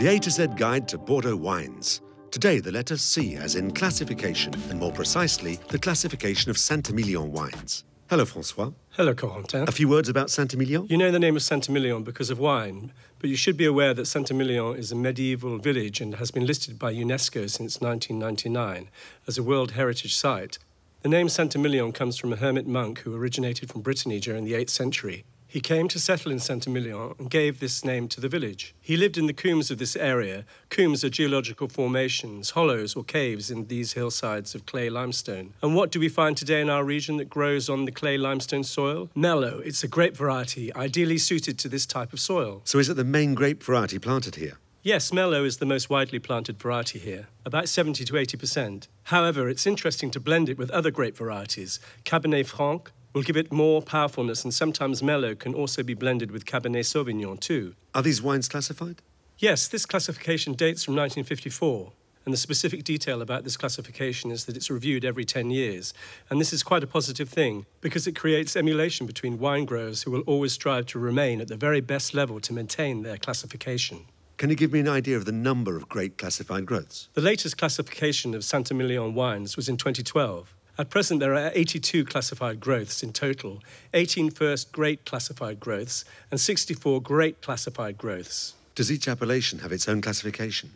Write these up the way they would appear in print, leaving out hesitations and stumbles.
The A to Z guide to Bordeaux wines. Today, the letter C as in classification, and more precisely, the classification of Saint-Emilion wines. Hello, François. Hello, Corentin. A few words about Saint-Emilion? You know the name of Saint-Emilion because of wine, but you should be aware that Saint-Emilion is a medieval village and has been listed by UNESCO since 1999 as a World Heritage Site. The name Saint-Emilion comes from a hermit monk who originated from Brittany during the 8th century. He came to settle in Saint-Emilion and gave this name to the village. He lived in the combes of this area. Combes are geological formations, hollows or caves in these hillsides of clay limestone. And what do we find today in our region that grows on the clay limestone soil? Merlot. It's a grape variety ideally suited to this type of soil. So is it the main grape variety planted here? Yes, Merlot is the most widely planted variety here, about 70 to 80%. However, it's interesting to blend it with other grape varieties. Cabernet Franc will give it more powerfulness, and sometimes Merlot can also be blended with Cabernet Sauvignon too. Are these wines classified? Yes, this classification dates from 1954, and the specific detail about this classification is that it's reviewed every 10 years. And this is quite a positive thing, because it creates emulation between wine growers who will always strive to remain at the very best level to maintain their classification. Can you give me an idea of the number of great classified growths? The latest classification of Saint-Emilion wines was in 2012. At present, there are 82 classified growths in total, 18 first great classified growths and 64 great classified growths. Does each appellation have its own classification?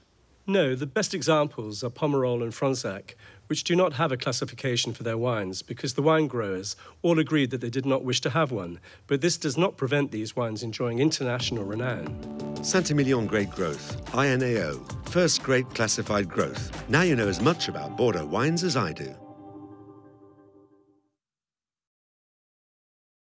No, the best examples are Pomerol and Fronsac, which do not have a classification for their wines because the wine growers all agreed that they did not wish to have one, but this does not prevent these wines enjoying international renown. Saint-Emilion Great Growth, INAO, first great classified growth. Now you know as much about Bordeaux wines as I do.